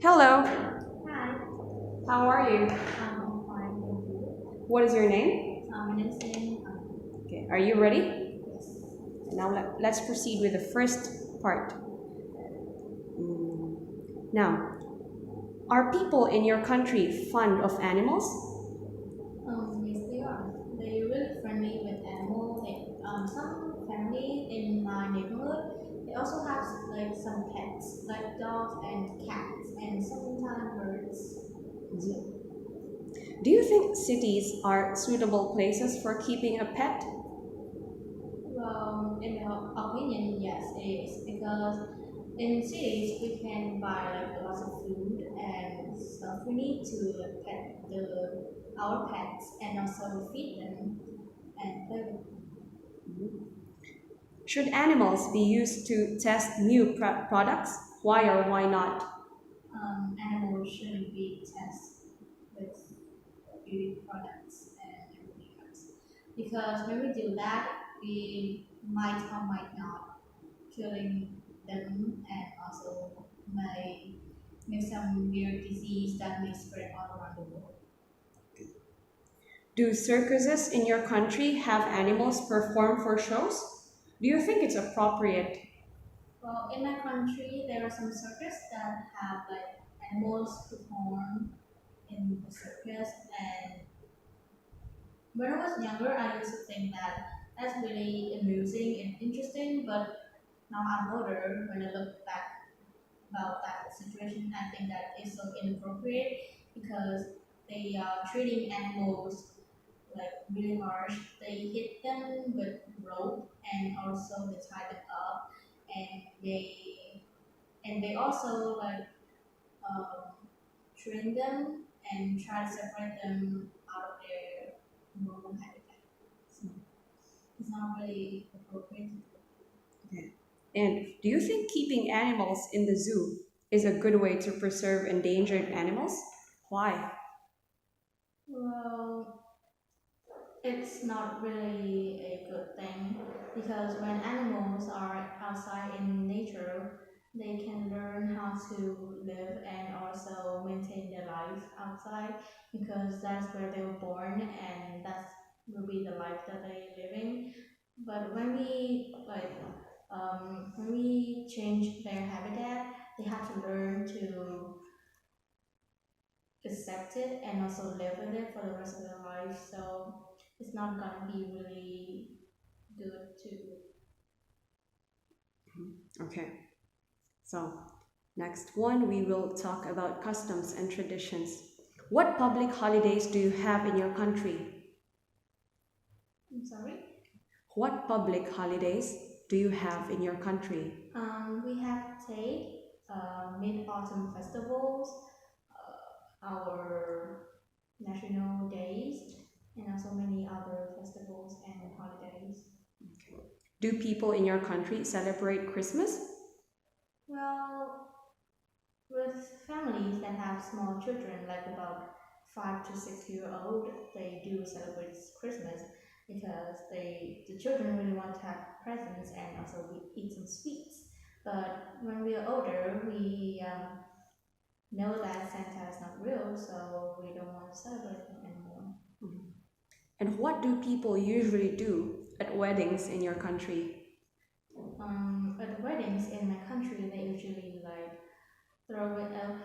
Hello, Hi, how are you? I'm fine, thank you. What is your name? My name is Minh Hằng. Okay, are you ready? Yes. Now let's proceed with the first part. Now, are people in your country fond of animals? Yes, they are. They're really friendly with animals. Some family in my neighborhood, they also have like some pets, like dogs and cats, and sometimes birds too. Do you think cities are suitable places for keeping a pet? Well, in my opinion, yes, it is because in cities we can buy like lots of food and stuff. We need to pet our pets and also feed them and play with them. Should animals be used to test new products? Why or why not? Animals shouldn't be tested with beauty products and everything else because when we do that, we might or might not killing them and also may make some weird disease that may spread all around the world. Do circuses in your country have animals perform for shows? Do you think it's appropriate? Well, in my country, there are some circus that have like animals perform in the circus, and when I was younger, I used to think that that's really amusing and interesting, but now I'm older. When I look back about that situation, I think that is so inappropriate because they are treating animals like really harsh. They hit them with rope and also they tie them up and they also like um, train them and try to separate them out of their normal habitat. So it's not really appropriate. And do you think keeping animals in the zoo is a good way to preserve endangered animals? Why? Well, it's not really a good thing because when animals are outside in nature, they can learn how to live and also maintain their life outside because that's where they were born and that's will be the life that they're living. But when we change their habitat, they have to learn to accept it and also live with it for the rest of their life. So it's not gonna be really good to. Okay, so next one we will talk about customs and traditions. What public holidays do you have in your country? I'm sorry. What public holidays do you have in your country? We have Tay, Mid Autumn festivals, our national days, and also many other festivals and holidays. Do people in your country celebrate Christmas? Well, with families that have small children, like about 5 to 6 year old, they do celebrate Christmas because the children really want to have presents and also we eat some sweets. But when we are older, we know that Santa is not real, so we don't want to celebrate him anymore. And what do people usually do at weddings in your country? At weddings in my country, they usually like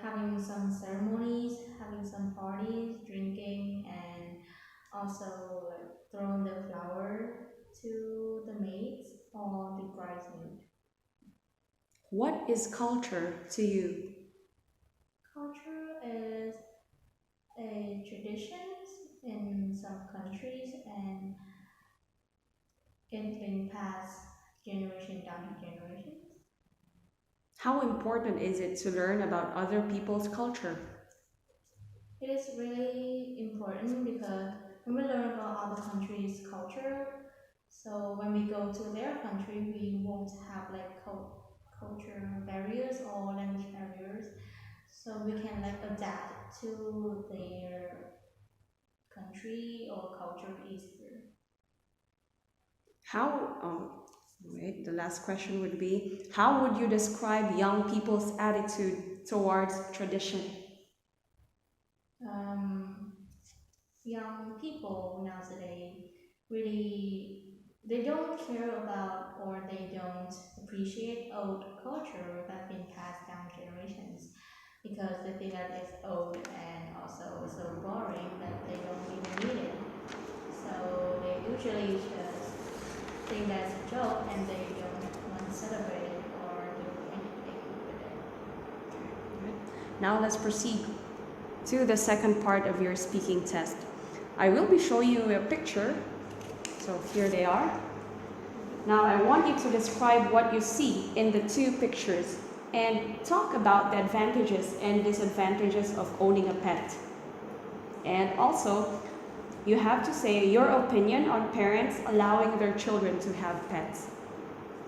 having some ceremonies, having some parties, drinking, and also like throwing the flower to the maids or the bridesmaid. What is culture to you? Culture is a traditions in some countries and it's been passed generation down to generation. How important is it to learn about other people's culture? It is really important because when we learn about other countries' culture, so when we go to their country, we won't have like culture barriers or language barriers. So we can like adapt to their country or culture easier. How, wait, the last question would be how would you describe young people's attitude towards tradition? Young people nowadays really they don't care about or they don't appreciate old culture that's been passed down generations because they think that it's old and also so boring that they don't even need it. So they usually just think that's a joke and they don't want to celebrate it or do anything with it. Now let's proceed to the second part of your speaking test. I will be showing you a picture. So here they are. Now I want you to describe what you see in the two pictures and talk about the advantages and disadvantages of owning a pet. And also, you have to say your opinion on parents allowing their children to have pets.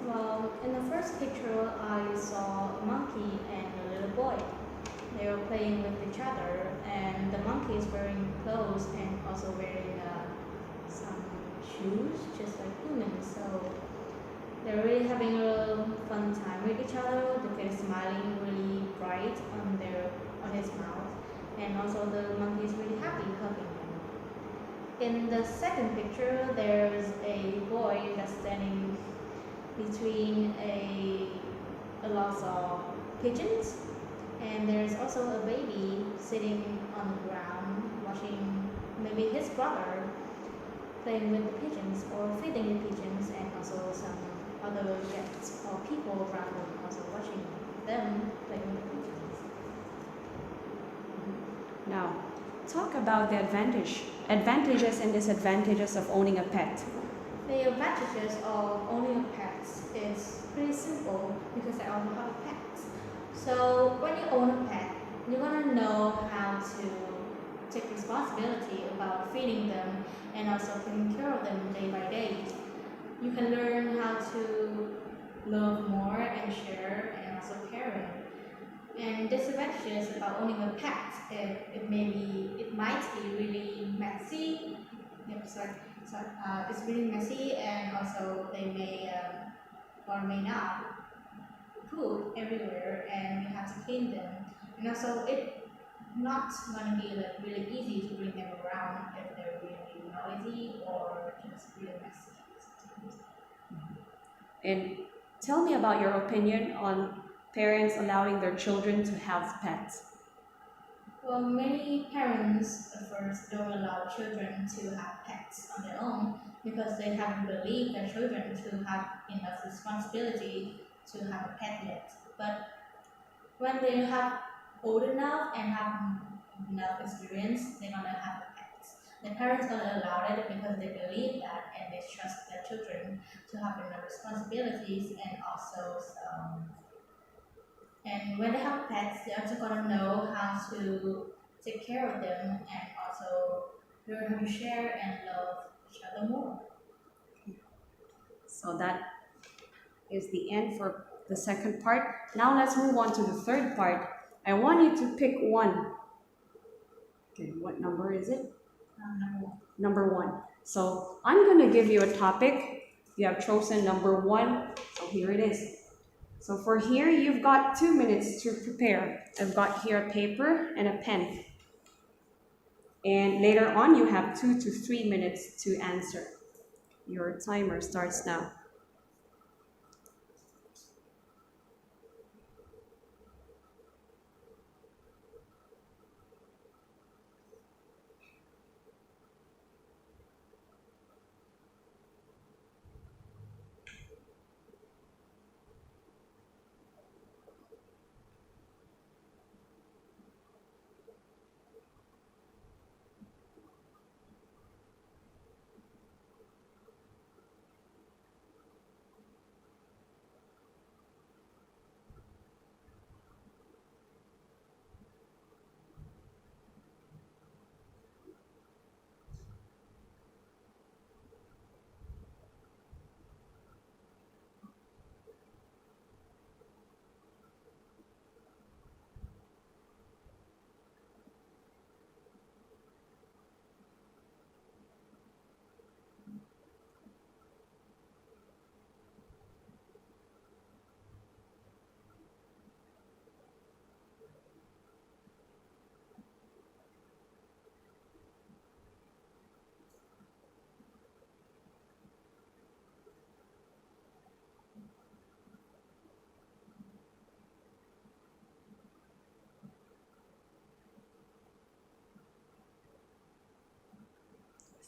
Well, in the first picture, I saw a monkey and a little boy. They were playing with each other, and the monkey is wearing clothes and also wearing some shoes, just like humans. So they're really having a fun time with each other. The kid is smiling really bright on his mouth, and also the monkey is really happy hugging him. In the second picture, there's a boy that's standing between a lot of pigeons. And there's also a baby sitting on the ground watching maybe his brother playing with the pigeons or feeding the pigeons, and also some other guests or people around them also watching them playing with the pigeons. Now, talk about the advantages and disadvantages of owning a pet. The advantages of owning a pet is pretty simple because I also have a pet. So when you own a pet, you're gonna know how to take responsibility about feeding them and also taking care of them day by day. You can learn how to love more and share and also caring. And disadvantages about owning a pet, it might be really messy. It's really messy, and also they may or may not poop everywhere, and you have to clean them. And also, it's not going to be like really easy to bring them around if they're really noisy or just really messy sometimes. And tell me about your opinion on parents allowing their children to have pets. Well, many parents at first don't allow children to have pets on their own because they haven't believed their children to have enough responsibility to have a pet yet. But when they have old enough and have enough experience, they're gonna have the pets. The parents gonna allow it because they believe that and they trust their children to have enough responsibilities and also and when they have pets, they're also gonna know how to take care of them and also learn how to share and love each other more. So that is the end for the second part. Now let's move on to the third part. I want you to pick one. Okay, what number is it? Number one. Number one. So I'm going to give you a topic. You have chosen number one. So here it is. So for here, you've got 2 minutes to prepare. I've got here a paper and a pen. And later on, you have 2 to 3 minutes to answer. Your timer starts now.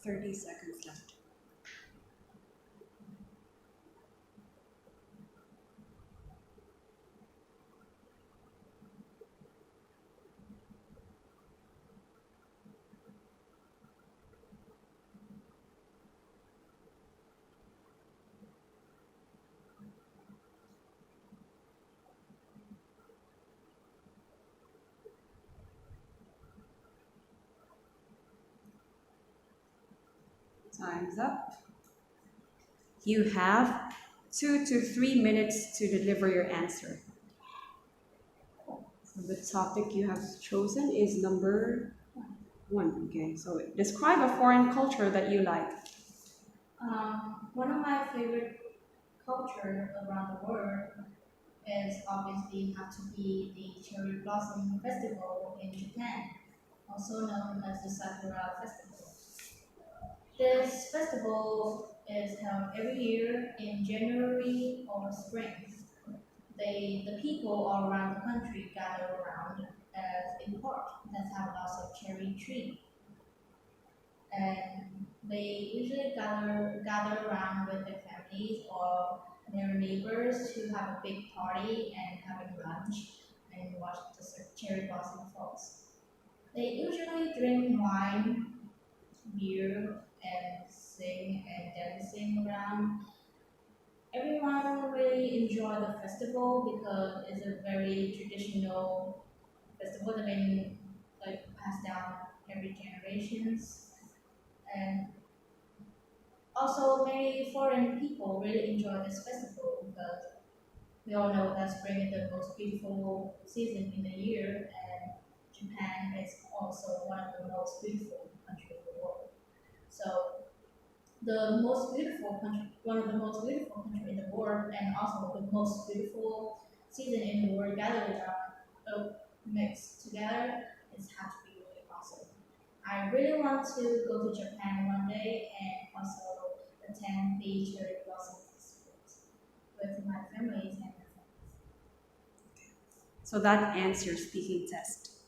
30 seconds left. Time's up. You have 2 to 3 minutes to deliver your answer. So the topic you have chosen is number 1. Okay, so describe a foreign culture that you like. One of my favorite culture around the world is obviously have to be the Cherry Blossom Festival in Japan, also known as the Sakura Festival. This festival is held every year in January or spring. The people all around the country gather around as a park that have lots of cherry tree. And they usually gather around with their families or their neighbors to have a big party and having lunch and watch the cherry blossom falls. They usually drink wine, beer, and sing and dancing around. Everyone really enjoy the festival because it's a very traditional festival that been like passed down every generations. And also many foreign people really enjoy this festival because we all know that spring is the most beautiful season in the year, and Japan is also one of the most beautiful countries in the world. So the most beautiful country, one of the most beautiful country in the world, and also the most beautiful season in the world gathered around, mixed together, it has to be really awesome. I really want to go to Japan one day and also attend the cherry blossom festivals with my families and my friends. So that ends your speaking test.